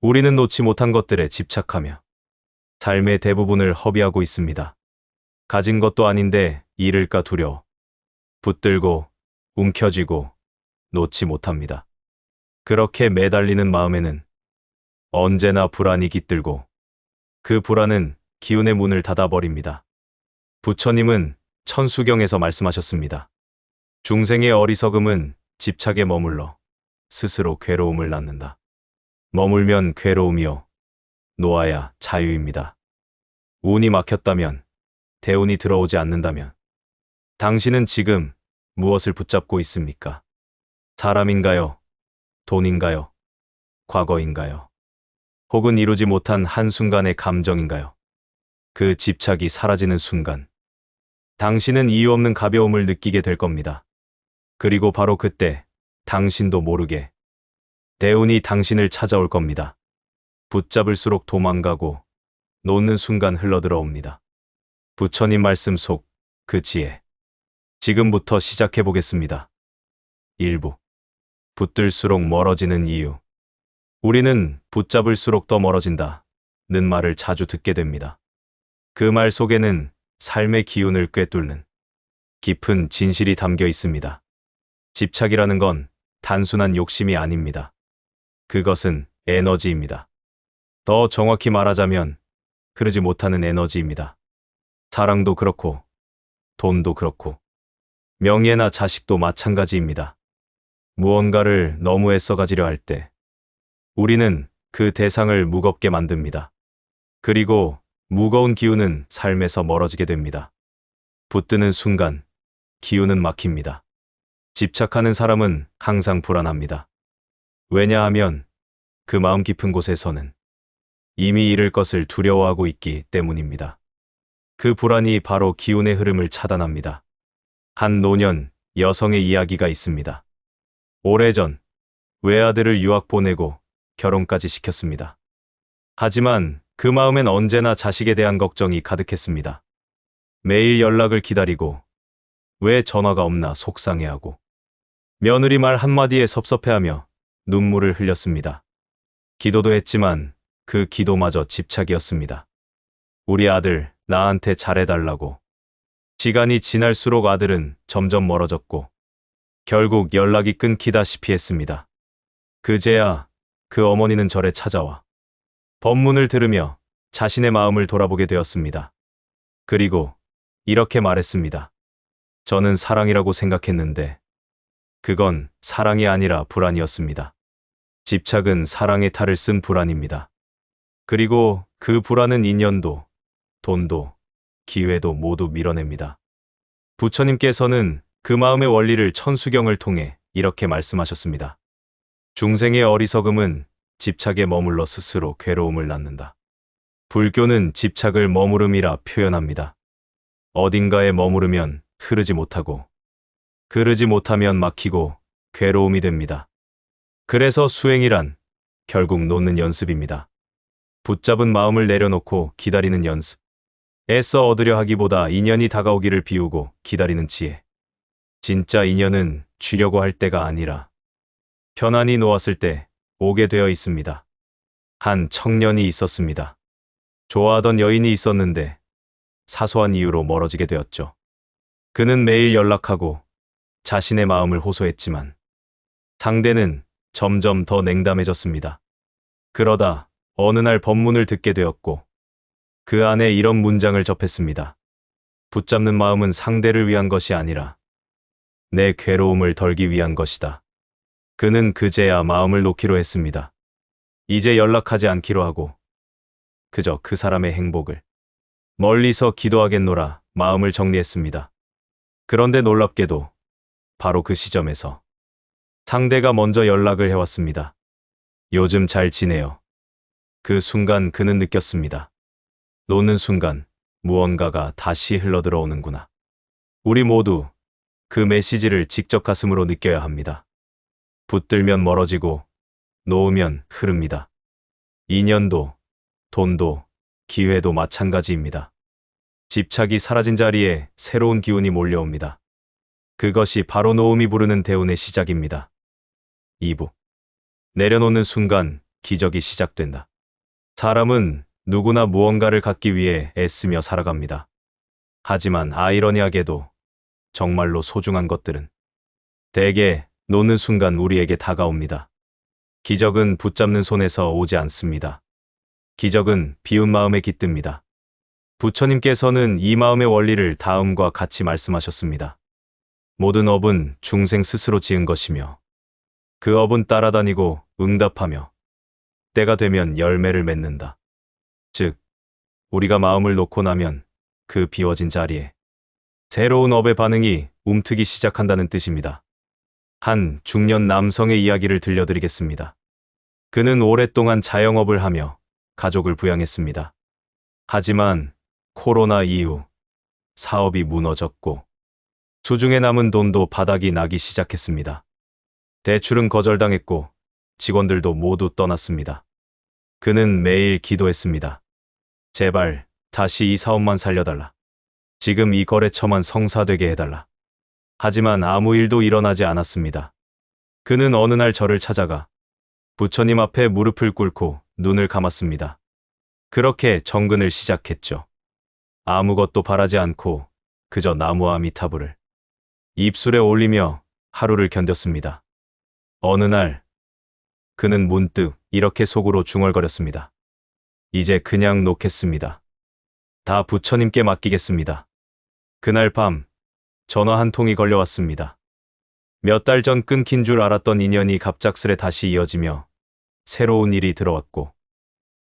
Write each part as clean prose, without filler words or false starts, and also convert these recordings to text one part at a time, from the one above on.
우리는 놓지 못한 것들에 집착하며 삶의 대부분을 허비하고 있습니다. 가진 것도 아닌데 잃을까 두려워 붙들고 움켜쥐고 놓지 못합니다. 그렇게 매달리는 마음에는 언제나 불안이 깃들고 그 불안은 기운의 문을 닫아버립니다. 부처님은 천수경에서 말씀하셨습니다. 중생의 어리석음은 집착에 머물러 스스로 괴로움을 낳는다. 머물면 괴로움이요, 놓아야 자유입니다. 운이 막혔다면, 대운이 들어오지 않는다면, 당신은 지금 무엇을 붙잡고 있습니까? 사람인가요? 돈인가요? 과거인가요? 혹은 이루지 못한 한순간의 감정인가요? 그 집착이 사라지는 순간, 당신은 이유 없는 가벼움을 느끼게 될 겁니다. 그리고 바로 그때, 당신도 모르게 대운이 당신을 찾아올 겁니다. 붙잡을수록 도망가고, 놓는 순간 흘러들어옵니다. 부처님 말씀 속 그 지혜. 지금부터 시작해 보겠습니다. 1부. 붙들수록 멀어지는 이유. 우리는 붙잡을수록 더 멀어진다 는 말을 자주 듣게 됩니다. 그 말 속에는 삶의 기운을 꿰뚫는 깊은 진실이 담겨 있습니다. 집착이라는 건 단순한 욕심이 아닙니다. 그것은 에너지입니다. 더 정확히 말하자면 흐르지 못하는 에너지입니다. 사랑도 그렇고 돈도 그렇고 명예나 자식도 마찬가지입니다. 무언가를 너무 애써 가지려 할 때 우리는 그 대상을 무겁게 만듭니다. 그리고 무거운 기운은 삶에서 멀어지게 됩니다. 붙드는 순간 기운은 막힙니다. 집착하는 사람은 항상 불안합니다. 왜냐하면 그 마음 깊은 곳에서는 이미 잃을 것을 두려워하고 있기 때문입니다. 그 불안이 바로 기운의 흐름을 차단합니다. 한 노년 여성의 이야기가 있습니다. 오래전 외아들을 유학 보내고 결혼까지 시켰습니다. 하지만 그 마음엔 언제나 자식에 대한 걱정이 가득했습니다. 매일 연락을 기다리고 왜 전화가 없나 속상해하고 며느리 말 한마디에 섭섭해하며 눈물을 흘렸습니다. 기도도 했지만 그 기도마저 집착이었습니다. 우리 아들 나한테 잘해달라고. 시간이 지날수록 아들은 점점 멀어졌고 결국 연락이 끊기다시피 했습니다. 그제야 그 어머니는 절에 찾아와 법문을 들으며 자신의 마음을 돌아보게 되었습니다. 그리고 이렇게 말했습니다. 저는 사랑이라고 생각했는데 그건 사랑이 아니라 불안이었습니다. 집착은 사랑의 탈을 쓴 불안입니다. 그리고 그 불안은 인연도, 돈도, 기회도 모두 밀어냅니다. 부처님께서는 그 마음의 원리를 천수경을 통해 이렇게 말씀하셨습니다. 중생의 어리석음은 집착에 머물러 스스로 괴로움을 낳는다. 불교는 집착을 머무름이라 표현합니다. 어딘가에 머무르면 흐르지 못하고, 흐르지 못하면 막히고 괴로움이 됩니다. 그래서 수행이란 결국 놓는 연습입니다. 붙잡은 마음을 내려놓고 기다리는 연습. 애써 얻으려 하기보다 인연이 다가오기를 비우고 기다리는 지혜. 진짜 인연은 쥐려고 할 때가 아니라 편안히 놓았을 때 오게 되어 있습니다. 한 청년이 있었습니다. 좋아하던 여인이 있었는데 사소한 이유로 멀어지게 되었죠. 그는 매일 연락하고 자신의 마음을 호소했지만 상대는 점점 더 냉담해졌습니다. 그러다 어느 날 법문을 듣게 되었고 그 안에 이런 문장을 접했습니다. 붙잡는 마음은 상대를 위한 것이 아니라 내 괴로움을 덜기 위한 것이다. 그는 그제야 마음을 놓기로 했습니다. 이제 연락하지 않기로 하고 그저 그 사람의 행복을 멀리서 기도하겠노라 마음을 정리했습니다. 그런데 놀랍게도 바로 그 시점에서 상대가 먼저 연락을 해왔습니다. 요즘 잘 지내요. 그 순간 그는 느꼈습니다. 놓는 순간 무언가가 다시 흘러들어오는구나. 우리 모두 그 메시지를 직접 가슴으로 느껴야 합니다. 붙들면 멀어지고 놓으면 흐릅니다. 인연도, 돈도, 기회도 마찬가지입니다. 집착이 사라진 자리에 새로운 기운이 몰려옵니다. 그것이 바로 놓음이 부르는 대운의 시작입니다. 2부. 내려놓는 순간 기적이 시작된다. 사람은 누구나 무언가를 갖기 위해 애쓰며 살아갑니다. 하지만 아이러니하게도 정말로 소중한 것들은 대개 놓는 순간 우리에게 다가옵니다. 기적은 붙잡는 손에서 오지 않습니다. 기적은 비운 마음에 깃듭니다. 부처님께서는 이 마음의 원리를 다음과 같이 말씀하셨습니다. 모든 업은 중생 스스로 지은 것이며 그 업은 따라다니고 응답하며 때가 되면 열매를 맺는다. 즉, 우리가 마음을 놓고 나면 그 비워진 자리에 새로운 업의 반응이 움트기 시작한다는 뜻입니다. 한 중년 남성의 이야기를 들려드리겠습니다. 그는 오랫동안 자영업을 하며 가족을 부양했습니다. 하지만 코로나 이후 사업이 무너졌고 수중에 남은 돈도 바닥이 나기 시작했습니다. 대출은 거절당했고 직원들도 모두 떠났습니다. 그는 매일 기도했습니다. 제발 다시 이 사업만 살려달라. 지금 이 거래처만 성사되게 해달라. 하지만 아무 일도 일어나지 않았습니다. 그는 어느 날 저를 찾아가 부처님 앞에 무릎을 꿇고 눈을 감았습니다. 그렇게 정근을 시작했죠. 아무것도 바라지 않고 그저 나무와 미타불을 입술에 올리며 하루를 견뎠습니다. 어느 날 그는 문득 이렇게 속으로 중얼거렸습니다. 이제 그냥 놓겠습니다. 다 부처님께 맡기겠습니다. 그날 밤 전화 한 통이 걸려왔습니다. 몇 달 전 끊긴 줄 알았던 인연이 갑작스레 다시 이어지며 새로운 일이 들어왔고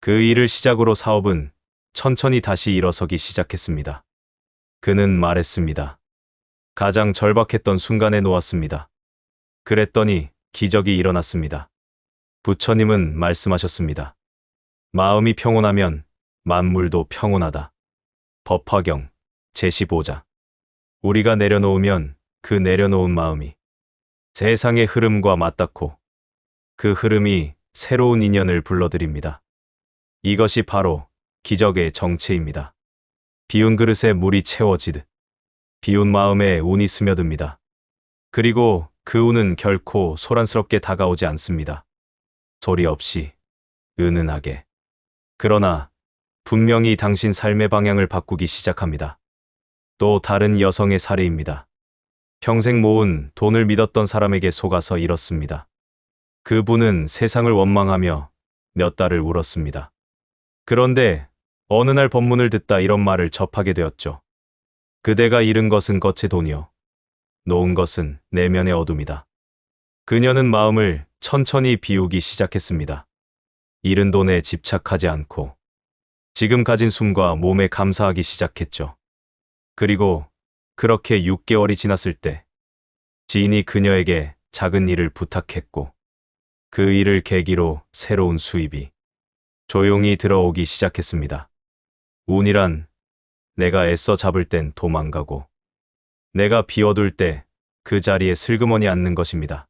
그 일을 시작으로 사업은 천천히 다시 일어서기 시작했습니다. 그는 말했습니다. 가장 절박했던 순간에 놓았습니다. 그랬더니 기적이 일어났습니다. 부처님은 말씀하셨습니다. 마음이 평온하면 만물도 평온하다. 법화경 제15자. 우리가 내려놓으면 그 내려놓은 마음이 세상의 흐름과 맞닿고 그 흐름이 새로운 인연을 불러들입니다. 이것이 바로 기적의 정체입니다. 비운 그릇에 물이 채워지듯 비운 마음에 운이 스며듭니다. 그리고 그 운은 결코 소란스럽게 다가오지 않습니다. 소리 없이 은은하게. 그러나 분명히 당신 삶의 방향을 바꾸기 시작합니다. 또 다른 여성의 사례입니다. 평생 모은 돈을 믿었던 사람에게 속아서 잃었습니다. 그분은 세상을 원망하며 몇 달을 울었습니다. 그런데 어느 날 법문을 듣다 이런 말을 접하게 되었죠. 그대가 잃은 것은 겉의 돈이요. 놓은 것은 내면의 어둠이다. 그녀는 마음을 천천히 비우기 시작했습니다. 잃은 돈에 집착하지 않고 지금 가진 숨과 몸에 감사하기 시작했죠. 그리고 그렇게 6개월이 지났을 때 지인이 그녀에게 작은 일을 부탁했고 그 일을 계기로 새로운 수입이 조용히 들어오기 시작했습니다. 운이란 내가 애써 잡을 땐 도망가고 내가 비워둘 때 그 자리에 슬그머니 앉는 것입니다.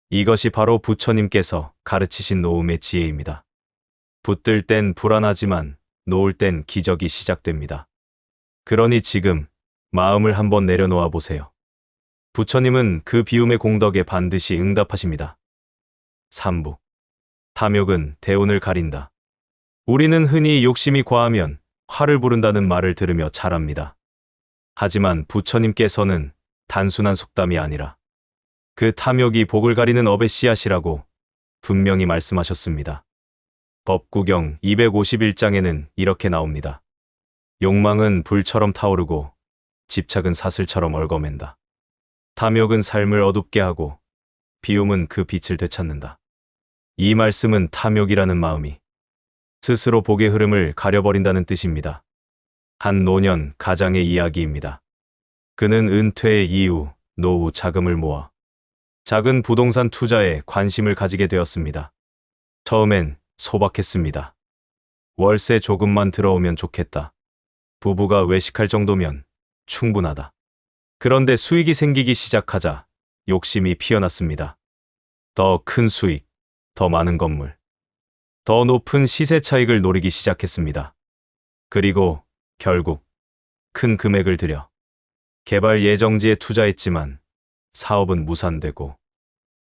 이것이 바로 부처님께서 가르치신 노음의 지혜입니다. 붙들 땐 불안하지만 놓을 땐 기적이 시작됩니다. 그러니 지금 마음을 한번 내려놓아 보세요. 부처님은 그 비움의 공덕에 반드시 응답하십니다. 3부. 탐욕은 대운을 가린다. 우리는 흔히 욕심이 과하면 화를 부른다는 말을 들으며 자랍니다. 하지만 부처님께서는 단순한 속담이 아니라 그 탐욕이 복을 가리는 업의 씨앗이라고 분명히 말씀하셨습니다. 법구경 251장에는 이렇게 나옵니다. 욕망은 불처럼 타오르고 집착은 사슬처럼 얽어맨다. 탐욕은 삶을 어둡게 하고 비움은 그 빛을 되찾는다. 이 말씀은 탐욕이라는 마음이 스스로 복의 흐름을 가려버린다는 뜻입니다. 한 노년 가장의 이야기입니다. 그는 은퇴 이후 노후 자금을 모아 작은 부동산 투자에 관심을 가지게 되었습니다. 처음엔 소박했습니다. 월세 조금만 들어오면 좋겠다. 부부가 외식할 정도면 충분하다. 그런데 수익이 생기기 시작하자 욕심이 피어났습니다. 더 큰 수익, 더 많은 건물, 더 높은 시세 차익을 노리기 시작했습니다. 그리고 결국 큰 금액을 들여 개발 예정지에 투자했지만 사업은 무산되고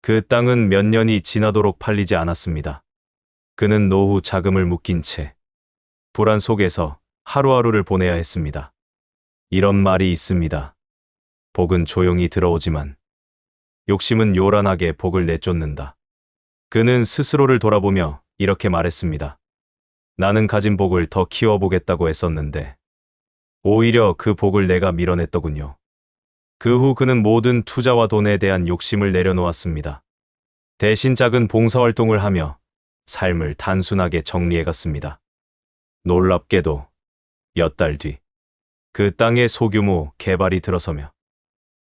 그 땅은 몇 년이 지나도록 팔리지 않았습니다. 그는 노후 자금을 묶인 채 불안 속에서 하루하루를 보내야 했습니다. 이런 말이 있습니다. 복은 조용히 들어오지만 욕심은 요란하게 복을 내쫓는다. 그는 스스로를 돌아보며 이렇게 말했습니다. 나는 가진 복을 더 키워보겠다고 했었는데 오히려 그 복을 내가 밀어냈더군요. 그 후 그는 모든 투자와 돈에 대한 욕심을 내려놓았습니다. 대신 작은 봉사활동을 하며 삶을 단순하게 정리해갔습니다. 놀랍게도 몇 달 뒤 그 땅에 소규모 개발이 들어서며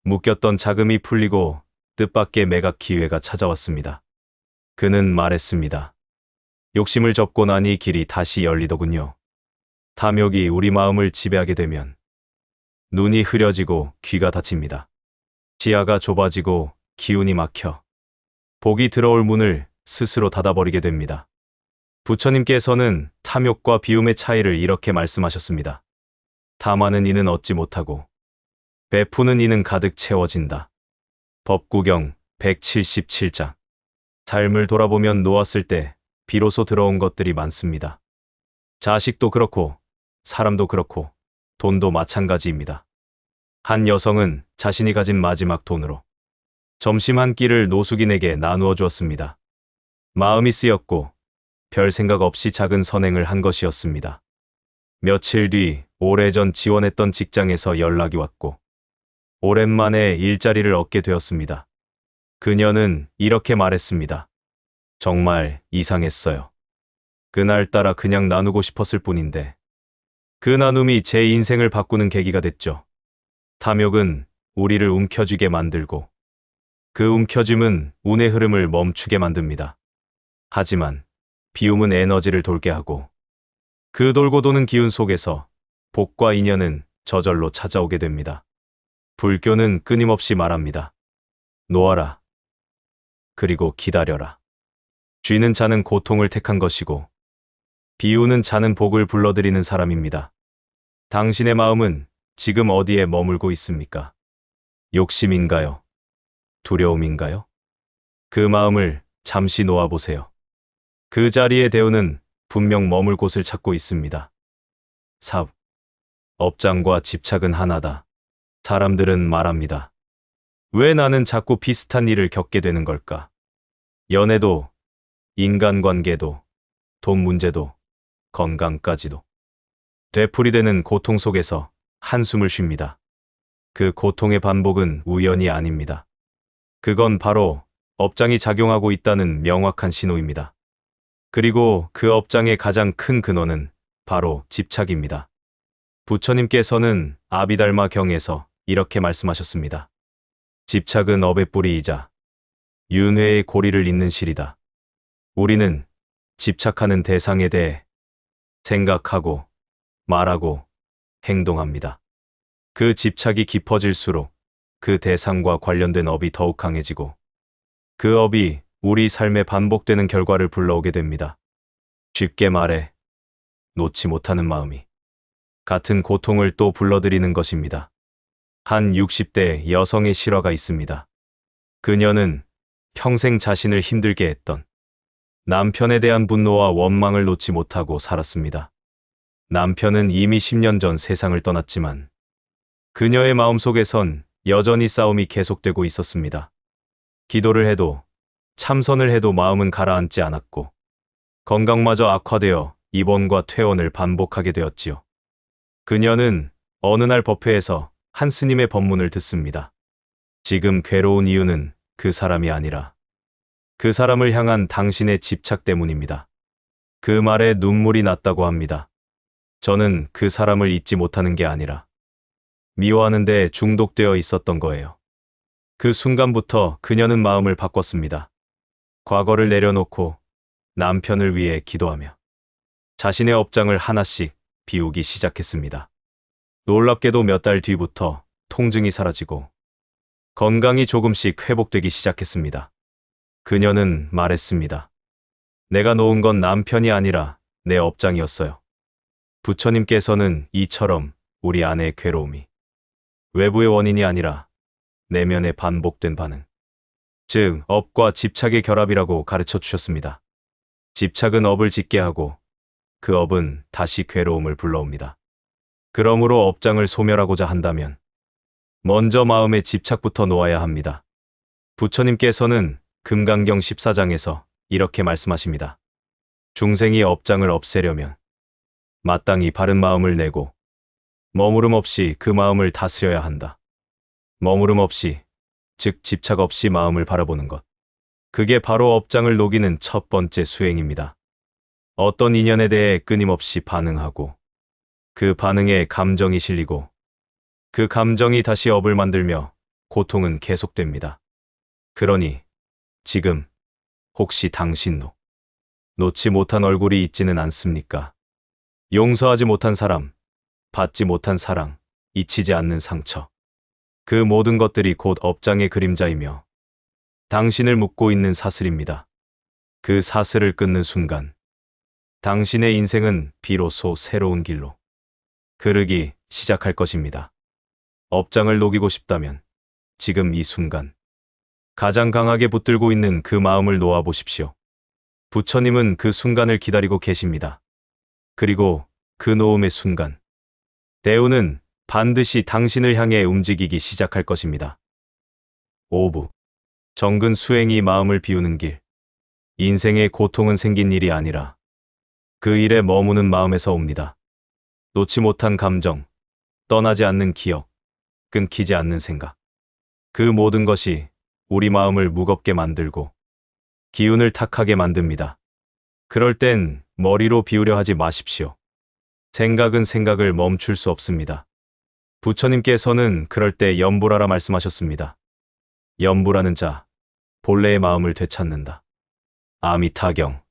묶였던 자금이 풀리고 뜻밖의 매각 기회가 찾아왔습니다. 그는 말했습니다. 욕심을 접고 나니 길이 다시 열리더군요. 탐욕이 우리 마음을 지배하게 되면 눈이 흐려지고 귀가 닫힙니다. 시야가 좁아지고 기운이 막혀 복이 들어올 문을 스스로 닫아버리게 됩니다. 부처님께서는 탐욕과 비움의 차이를 이렇게 말씀하셨습니다. 탐하는 이는 얻지 못하고 베푸는 이는 가득 채워진다. 법구경 177장. 삶을 돌아보면 놓았을 때 비로소 들어온 것들이 많습니다. 자식도 그렇고 사람도 그렇고 돈도 마찬가지입니다. 한 여성은 자신이 가진 마지막 돈으로 점심 한 끼를 노숙인에게 나누어 주었습니다. 마음이 쓰였고 별 생각 없이 작은 선행을 한 것이었습니다. 며칠 뒤 오래전 지원했던 직장에서 연락이 왔고 오랜만에 일자리를 얻게 되었습니다. 그녀는 이렇게 말했습니다. 정말 이상했어요. 그날따라 그냥 나누고 싶었을 뿐인데 그 나눔이 제 인생을 바꾸는 계기가 됐죠. 탐욕은 우리를 움켜쥐게 만들고 그 움켜짐은 운의 흐름을 멈추게 만듭니다. 하지만 비움은 에너지를 돌게 하고 그 돌고 도는 기운 속에서 복과 인연은 저절로 찾아오게 됩니다. 불교는 끊임없이 말합니다. 놓아라. 그리고 기다려라. 쥐는 자는 고통을 택한 것이고 비우는 자는 복을 불러들이는 사람입니다. 당신의 마음은 지금 어디에 머물고 있습니까? 욕심인가요? 두려움인가요? 그 마음을 잠시 놓아보세요. 그 자리에 대우는 분명 머물 곳을 찾고 있습니다. 삽. 업장과 집착은 하나다. 사람들은 말합니다. 왜 나는 자꾸 비슷한 일을 겪게 되는 걸까? 연애도, 인간관계도, 돈 문제도, 건강까지도. 되풀이되는 고통 속에서 한숨을 쉽니다. 그 고통의 반복은 우연이 아닙니다. 그건 바로 업장이 작용하고 있다는 명확한 신호입니다. 그리고 그 업장의 가장 큰 근원은 바로 집착입니다. 부처님께서는 아비달마 경에서 이렇게 말씀하셨습니다. 집착은 업의 뿌리이자 윤회의 고리를 잇는 실이다. 우리는 집착하는 대상에 대해 생각하고 말하고 행동합니다. 그 집착이 깊어질수록 그 대상과 관련된 업이 더욱 강해지고 그 업이 우리 삶에 반복되는 결과를 불러오게 됩니다. 쉽게 말해 놓지 못하는 마음이 같은 고통을 또 불러들이는 것입니다. 한 60대 여성의 실화가 있습니다. 그녀는 평생 자신을 힘들게 했던 남편에 대한 분노와 원망을 놓지 못하고 살았습니다. 남편은 이미 10년 전 세상을 떠났지만 그녀의 마음속에선 여전히 싸움이 계속되고 있었습니다. 기도를 해도 참선을 해도 마음은 가라앉지 않았고 건강마저 악화되어 입원과 퇴원을 반복하게 되었지요. 그녀는 어느 날 법회에서 한 스님의 법문을 듣습니다. 지금 괴로운 이유는 그 사람이 아니라 그 사람을 향한 당신의 집착 때문입니다. 그 말에 눈물이 났다고 합니다. 저는 그 사람을 잊지 못하는 게 아니라 미워하는 데 중독되어 있었던 거예요. 그 순간부터 그녀는 마음을 바꿨습니다. 과거를 내려놓고 남편을 위해 기도하며 자신의 업장을 하나씩 비우기 시작했습니다. 놀랍게도 몇 달 뒤부터 통증이 사라지고 건강이 조금씩 회복되기 시작했습니다. 그녀는 말했습니다. 내가 놓은 건 남편이 아니라 내 업장이었어요. 부처님께서는 이처럼 우리 안의 괴로움이 외부의 원인이 아니라 내면의 반복된 반응, 즉 업과 집착의 결합이라고 가르쳐 주셨습니다. 집착은 업을 짓게 하고 그 업은 다시 괴로움을 불러옵니다. 그러므로 업장을 소멸하고자 한다면 먼저 마음의 집착부터 놓아야 합니다. 부처님께서는 금강경 14장에서 이렇게 말씀하십니다. 중생이 업장을 없애려면 마땅히 바른 마음을 내고 머무름 없이 그 마음을 다스려야 한다. 머무름 없이, 즉 집착 없이 마음을 바라보는 것. 그게 바로 업장을 녹이는 첫 번째 수행입니다. 어떤 인연에 대해 끊임없이 반응하고 그 반응에 감정이 실리고 그 감정이 다시 업을 만들며 고통은 계속됩니다. 그러니 지금 혹시 당신 놓지 못한 얼굴이 있지는 않습니까? 용서하지 못한 사람, 받지 못한 사랑, 잊히지 않는 상처. 그 모든 것들이 곧 업장의 그림자이며 당신을 묶고 있는 사슬입니다. 그 사슬을 끊는 순간 당신의 인생은 비로소 새로운 길로 흐르기 시작할 것입니다. 업장을 녹이고 싶다면 지금 이 순간 가장 강하게 붙들고 있는 그 마음을 놓아 보십시오. 부처님은 그 순간을 기다리고 계십니다. 그리고 그 놓음의 순간 대우는 반드시 당신을 향해 움직이기 시작할 것입니다. 5부. 정근 수행이 마음을 비우는 길. 인생의 고통은 생긴 일이 아니라 그 일에 머무는 마음에서 옵니다. 놓지 못한 감정, 떠나지 않는 기억, 끊기지 않는 생각. 그 모든 것이 우리 마음을 무겁게 만들고 기운을 탁하게 만듭니다. 그럴 땐 머리로 비우려 하지 마십시오. 생각은 생각을 멈출 수 없습니다. 부처님께서는 그럴 때 염불하라 말씀하셨습니다. 염불하는 자, 본래의 마음을 되찾는다. 아미타경.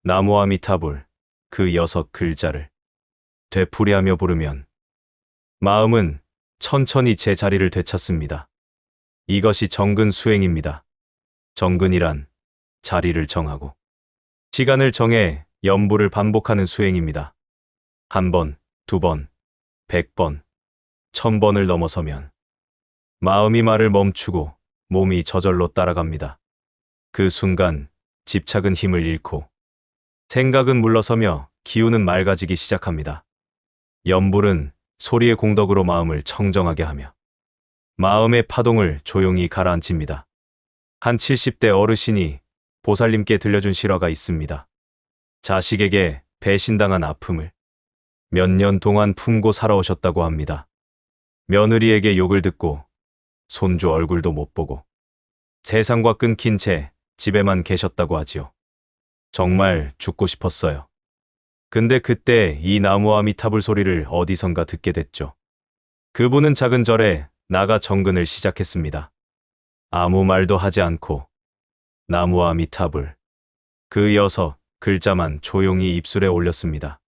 나무 아미타불, 그 6글자를 되풀이하며 부르면 마음은 천천히 제 자리를 되찾습니다. 이것이 정근 수행입니다. 정근이란 자리를 정하고 시간을 정해 염불을 반복하는 수행입니다. 1번, 2번, 100번, 1000번을 넘어서면 마음이 말을 멈추고 몸이 저절로 따라갑니다. 그 순간 집착은 힘을 잃고 생각은 물러서며 기운은 맑아지기 시작합니다. 염불은 소리의 공덕으로 마음을 청정하게 하며 마음의 파동을 조용히 가라앉힙니다. 한 70대 어르신이 보살님께 들려준 실화가 있습니다. 자식에게 배신당한 아픔을 몇 년 동안 품고 살아오셨다고 합니다. 며느리에게 욕을 듣고 손주 얼굴도 못 보고 세상과 끊긴 채 집에만 계셨다고 하지요. 정말 죽고 싶었어요. 근데 그때 이 나무 아미타불 소리를 어디선가 듣게 됐죠. 그분은 작은 절에 나가 정근을 시작했습니다. 아무 말도 하지 않고 나무 아미타불, 그 6글자만 조용히 입술에 올렸습니다.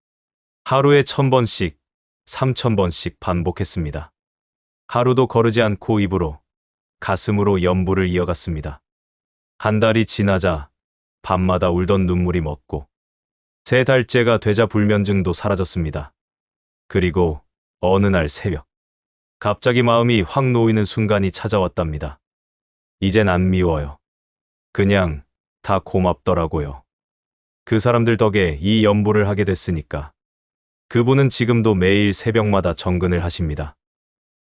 하루에 1000번씩, 3000번씩 반복했습니다. 하루도 거르지 않고 입으로, 가슴으로 염불을 이어갔습니다. 한 달이 지나자 밤마다 울던 눈물이 멎고 3달째가 되자 불면증도 사라졌습니다. 그리고 어느 날 새벽 갑자기 마음이 확 놓이는 순간이 찾아왔답니다. 이젠 안 미워요. 그냥 다 고맙더라고요. 그 사람들 덕에 이 염불을 하게 됐으니까. 그분은 지금도 매일 새벽마다 정근을 하십니다.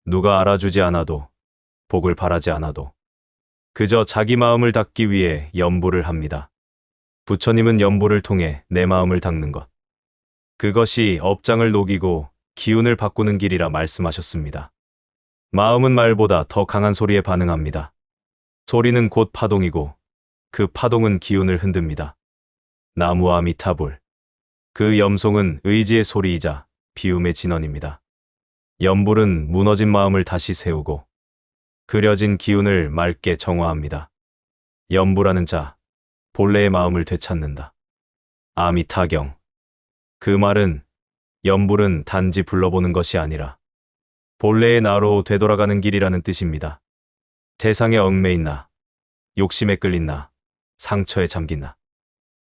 누가 알아주지 않아도, 복을 바라지 않아도 그저 자기 마음을 닦기 위해 염불을 합니다. 부처님은 염불을 통해 내 마음을 닦는 것, 그것이 업장을 녹이고 기운을 바꾸는 길이라 말씀하셨습니다. 마음은 말보다 더 강한 소리에 반응합니다. 소리는 곧 파동이고 그 파동은 기운을 흔듭니다. 나무 아미타불, 그 염송은 의지의 소리이자 비움의 진원입니다. 염불은 무너진 마음을 다시 세우고 그려진 기운을 맑게 정화합니다. 염불하는 자, 본래의 마음을 되찾는다. 아미타경. 그 말은 염불은 단지 불러보는 것이 아니라 본래의 나로 되돌아가는 길이라는 뜻입니다. 세상에 얽매인 나, 욕심에 끌린 나, 상처에 잠긴 나,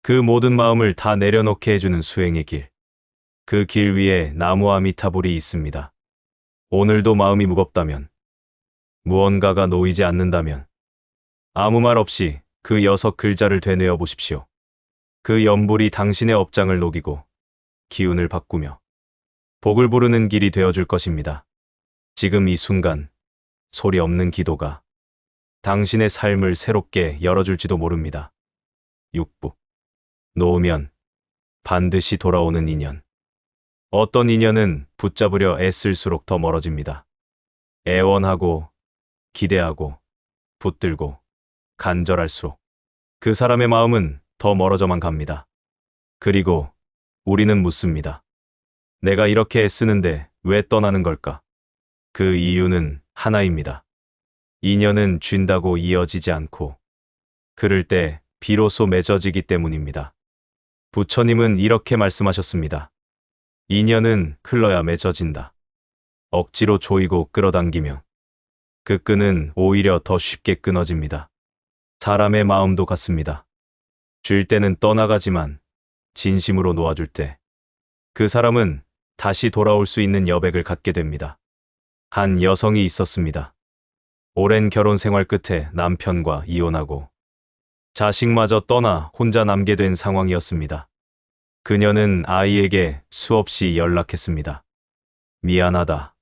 그 모든 마음을 다 내려놓게 해주는 수행의 길. 그 길 위에 나무 아미타불이 있습니다. 오늘도 마음이 무겁다면, 무언가가 놓이지 않는다면 아무 말 없이 그 6글자를 되뇌어 보십시오. 그 연불이 당신의 업장을 녹이고 기운을 바꾸며 복을 부르는 길이 되어줄 것입니다. 지금 이 순간 소리 없는 기도가 당신의 삶을 새롭게 열어줄지도 모릅니다. 6부. 놓으면 반드시 돌아오는 인연. 어떤 인연은 붙잡으려 애쓸수록 더 멀어집니다. 애원하고 기대하고 붙들고 간절할수록 그 사람의 마음은 더 멀어져만 갑니다. 그리고 우리는 묻습니다. 내가 이렇게 애쓰는데 왜 떠나는 걸까? 그 이유는 하나입니다. 인연은 쥔다고 이어지지 않고 그럴 때 비로소 맺어지기 때문입니다. 부처님은 이렇게 말씀하셨습니다. 인연은 흘러야 맺어진다. 억지로 조이고 끌어당기면 그 끈은 오히려 더 쉽게 끊어집니다. 사람의 마음도 같습니다. 줄 때는 떠나가지만 진심으로 놓아줄 때 그 사람은 다시 돌아올 수 있는 여백을 갖게 됩니다. 한 여성이 있었습니다. 오랜 결혼 생활 끝에 남편과 이혼하고 자식마저 떠나 혼자 남게 된 상황이었습니다. 그녀는 아이에게 수없이 연락했습니다. 미안하다.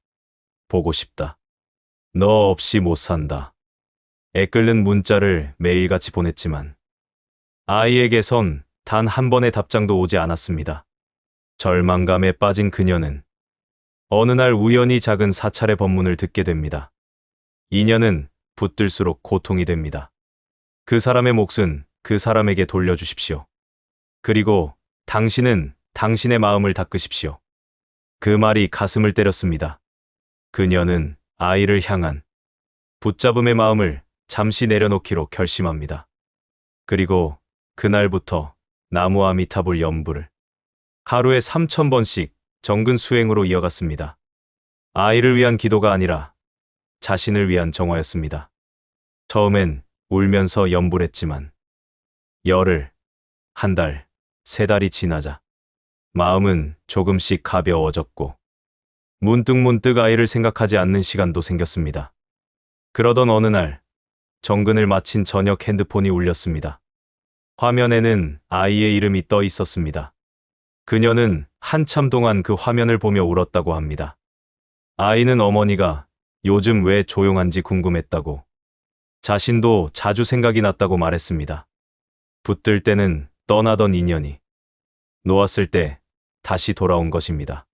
보고 싶다. 너 없이 못 산다. 애끓는 문자를 매일같이 보냈지만 아이에게선 단 한 번의 답장도 오지 않았습니다. 절망감에 빠진 그녀는 어느 날 우연히 작은 사찰의 법문을 듣게 됩니다. 인연은 붙들수록 고통이 됩니다. 그 사람의 몫은 그 사람에게 돌려주십시오. 그리고 당신은 당신의 마음을 닦으십시오. 그 말이 가슴을 때렸습니다. 그녀는 아이를 향한 붙잡음의 마음을 잠시 내려놓기로 결심합니다. 그리고 그날부터 나무 아미타불 연불을 하루에 3,000번씩 정근 수행으로 이어갔습니다. 아이를 위한 기도가 아니라 자신을 위한 정화였습니다. 처음엔 울면서 연불했지만 열흘, 한 달, 세 달이 지나자 마음은 조금씩 가벼워졌고 문득문득 아이를 생각하지 않는 시간도 생겼습니다. 그러던 어느 날 정근을 마친 저녁 핸드폰이 울렸습니다. 화면에는 아이의 이름이 떠 있었습니다. 그녀는 한참 동안 그 화면을 보며 울었다고 합니다. 아이는 어머니가 요즘 왜 조용한지 궁금했다고, 자신도 자주 생각이 났다고 말했습니다. 붙들 때는 떠나던 인연이 놓았을 때 다시 돌아온 것입니다.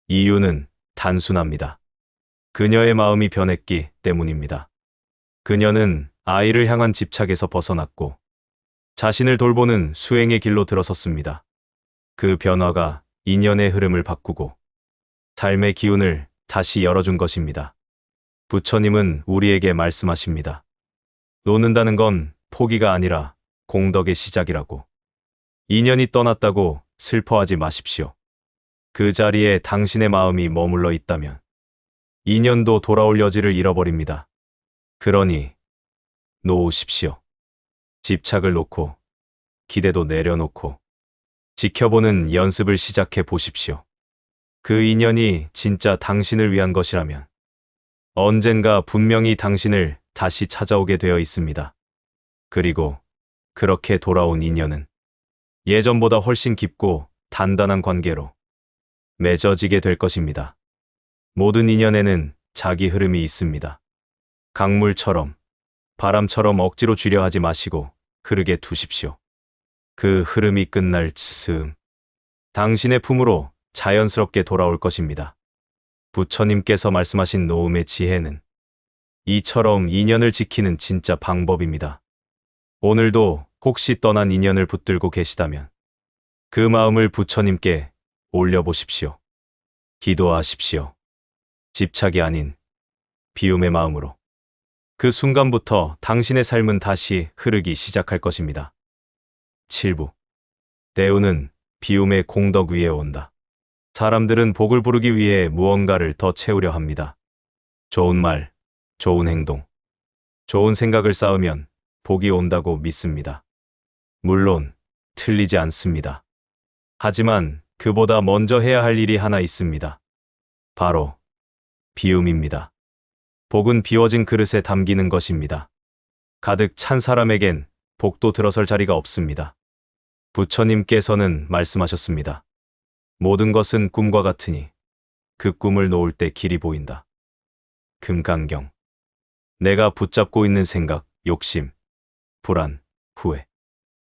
이유는 단순합니다. 그녀의 마음이 변했기 때문입니다. 그녀는 아이를 향한 집착에서 벗어났고 자신을 돌보는 수행의 길로 들어섰습니다. 그 변화가 인연의 흐름을 바꾸고 삶의 기운을 다시 열어준 것입니다. 부처님은 우리에게 말씀하십니다. 놓는다는 건 포기가 아니라 공덕의 시작이라고. 인연이 떠났다고 슬퍼하지 마십시오. 그 자리에 당신의 마음이 머물러 있다면 인연도 돌아올 여지를 잃어버립니다. 그러니 놓으십시오. 집착을 놓고 기대도 내려놓고 지켜보는 연습을 시작해 보십시오. 그 인연이 진짜 당신을 위한 것이라면 언젠가 분명히 당신을 다시 찾아오게 되어 있습니다. 그리고 그렇게 돌아온 인연은 예전보다 훨씬 깊고 단단한 관계로 맺어지게 될 것입니다. 모든 인연에는 자기 흐름이 있습니다. 강물처럼, 바람처럼 억지로 주려 하지 마시고 흐르게 두십시오. 그 흐름이 끝날 즈음 당신의 품으로 자연스럽게 돌아올 것입니다. 부처님께서 말씀하신 놓음의 지혜는 이처럼 인연을 지키는 진짜 방법입니다. 오늘도 혹시 떠난 인연을 붙들고 계시다면 그 마음을 부처님께 올려보십시오. 기도하십시오. 집착이 아닌 비움의 마음으로. 그 순간부터 당신의 삶은 다시 흐르기 시작할 것입니다. 7부. 대우는 비움의 공덕 위에 온다. 사람들은 복을 부르기 위해 무언가를 더 채우려 합니다. 좋은 말, 좋은 행동, 좋은 생각을 쌓으면 복이 온다고 믿습니다. 물론 틀리지 않습니다. 하지만 그보다 먼저 해야 할 일이 하나 있습니다. 바로 비움입니다. 복은 비워진 그릇에 담기는 것입니다. 가득 찬 사람에겐 복도 들어설 자리가 없습니다. 부처님께서는 말씀하셨습니다. 모든 것은 꿈과 같으니 그 꿈을 놓을 때 길이 보인다. 금강경. 내가 붙잡고 있는 생각, 욕심, 불안, 후회.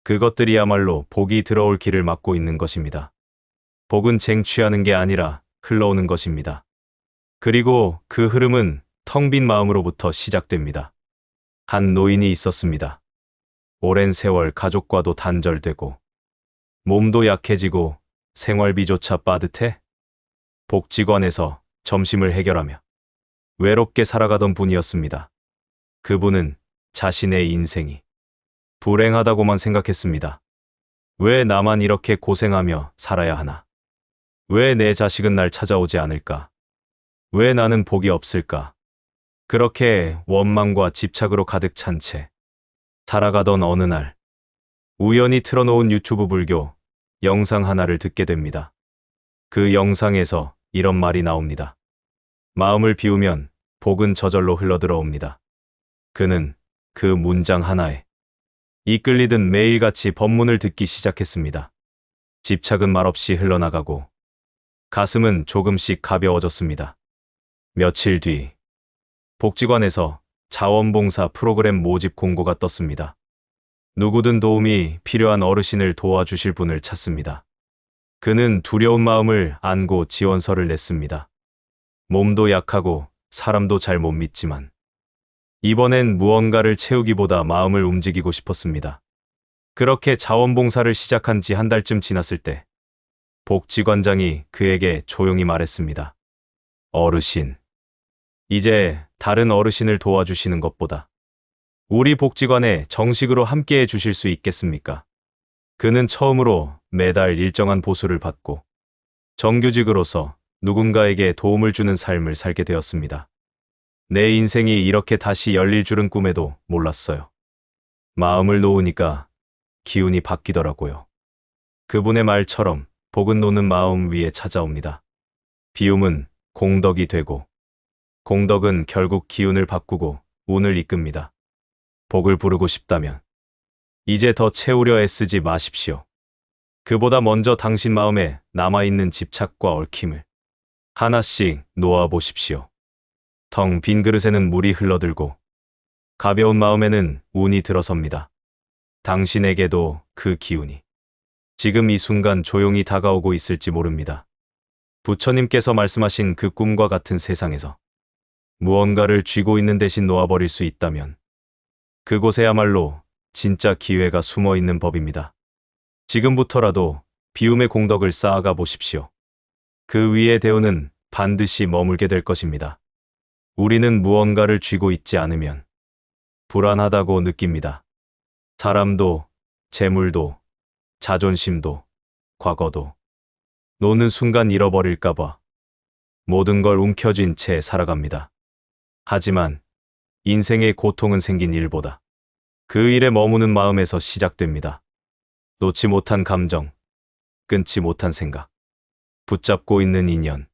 그것들이야말로 복이 들어올 길을 막고 있는 것입니다. 복은 쟁취하는 게 아니라 흘러오는 것입니다. 그리고 그 흐름은 텅 빈 마음으로부터 시작됩니다. 한 노인이 있었습니다. 오랜 세월 가족과도 단절되고 몸도 약해지고 생활비조차 빠듯해 복지관에서 점심을 해결하며 외롭게 살아가던 분이었습니다. 그분은 자신의 인생이 불행하다고만 생각했습니다. 왜 나만 이렇게 고생하며 살아야 하나? 왜 내 자식은 날 찾아오지 않을까? 왜 나는 복이 없을까? 그렇게 원망과 집착으로 가득 찬 채 살아가던 어느 날, 우연히 틀어놓은 유튜브 불교 영상 하나를 듣게 됩니다. 그 영상에서 이런 말이 나옵니다. 마음을 비우면 복은 저절로 흘러들어옵니다. 그는 그 문장 하나에 이끌리듯 매일같이 법문을 듣기 시작했습니다. 집착은 말없이 흘러나가고 가슴은 조금씩 가벼워졌습니다. 며칠 뒤 복지관에서 자원봉사 프로그램 모집 공고가 떴습니다. 누구든 도움이 필요한 어르신을 도와주실 분을 찾습니다. 그는 두려운 마음을 안고 지원서를 냈습니다. 몸도 약하고 사람도 잘 못 믿지만 이번엔 무언가를 채우기보다 마음을 움직이고 싶었습니다. 그렇게 자원봉사를 시작한 지 한 달쯤 지났을 때 복지관장이 그에게 조용히 말했습니다. 어르신, 이제 다른 어르신을 도와주시는 것보다 우리 복지관에 정식으로 함께해 주실 수 있겠습니까? 그는 처음으로 매달 일정한 보수를 받고 정규직으로서 누군가에게 도움을 주는 삶을 살게 되었습니다. 내 인생이 이렇게 다시 열릴 줄은 꿈에도 몰랐어요. 마음을 놓으니까 기운이 바뀌더라고요. 그분의 말처럼 복은 놓는 마음 위에 찾아옵니다. 비움은 공덕이 되고 공덕은 결국 기운을 바꾸고 운을 이끕니다. 복을 부르고 싶다면 이제 더 채우려 애쓰지 마십시오. 그보다 먼저 당신 마음에 남아있는 집착과 얽힘을 하나씩 놓아보십시오. 텅 빈 그릇에는 물이 흘러들고 가벼운 마음에는 운이 들어섭니다. 당신에게도 그 기운이 지금 이 순간 조용히 다가오고 있을지 모릅니다. 부처님께서 말씀하신 그 꿈과 같은 세상에서 무언가를 쥐고 있는 대신 놓아버릴 수 있다면 그곳에야말로 진짜 기회가 숨어 있는 법입니다. 지금부터라도 비움의 공덕을 쌓아가 보십시오. 그 위에 대우는 반드시 머물게 될 것입니다. 우리는 무언가를 쥐고 있지 않으면 불안하다고 느낍니다. 사람도, 재물도, 자존심도, 과거도 노는 순간 잃어버릴까봐 모든 걸 움켜쥔 채 살아갑니다. 하지만 인생의 고통은 생긴 일보다 그 일에 머무는 마음에서 시작됩니다. 놓지 못한 감정, 끊지 못한 생각, 붙잡고 있는 인연,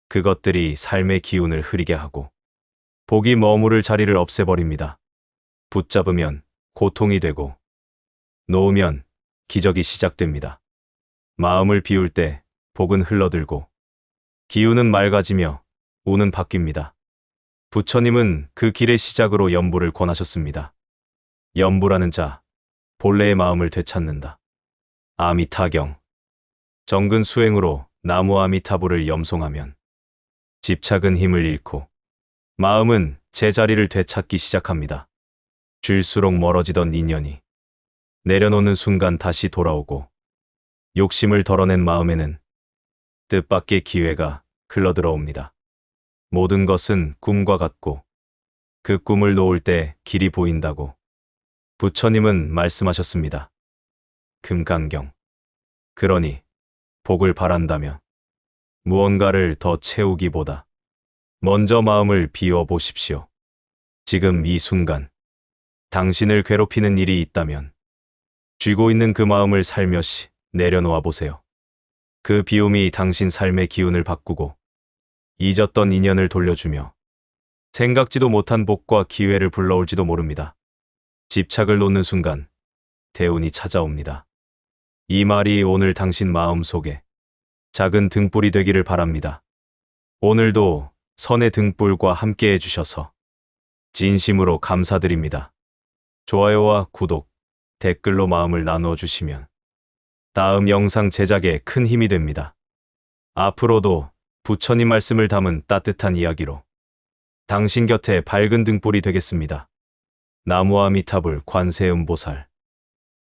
그것들이 삶의 기운을 흐리게 하고 복이 머무를 자리를 없애버립니다. 붙잡으면 고통이 되고 놓으면 기적이 시작됩니다. 마음을 비울 때 복은 흘러들고 기운은 맑아지며 운은 바뀝니다. 부처님은 그 길의 시작으로 염불을 권하셨습니다. 염불하는 자, 본래의 마음을 되찾는다. 아미타경. 정근 수행으로 나무 아미타불을 염송하면 집착은 힘을 잃고 마음은 제자리를 되찾기 시작합니다. 줄수록 멀어지던 인연이 내려놓는 순간 다시 돌아오고 욕심을 덜어낸 마음에는 뜻밖의 기회가 흘러들어옵니다. 모든 것은 꿈과 같고 그 꿈을 놓을 때 길이 보인다고 부처님은 말씀하셨습니다. 금강경. 그러니 복을 바란다면 무언가를 더 채우기보다 먼저 마음을 비워 보십시오. 지금 이 순간 당신을 괴롭히는 일이 있다면 쥐고 있는 그 마음을 살며시 내려놓아 보세요. 그 비움이 당신 삶의 기운을 바꾸고 잊었던 인연을 돌려주며 생각지도 못한 복과 기회를 불러올지도 모릅니다. 집착을 놓는 순간 대운이 찾아옵니다. 이 말이 오늘 당신 마음속에 작은 등불이 되기를 바랍니다. 오늘도 선의 등불과 함께 해주셔서 진심으로 감사드립니다. 좋아요와 구독, 댓글로 마음을 나누어 주시면 다음 영상 제작에 큰 힘이 됩니다. 앞으로도 부처님 말씀을 담은 따뜻한 이야기로 당신 곁에 밝은 등불이 되겠습니다. 나무아미타불 관세음보살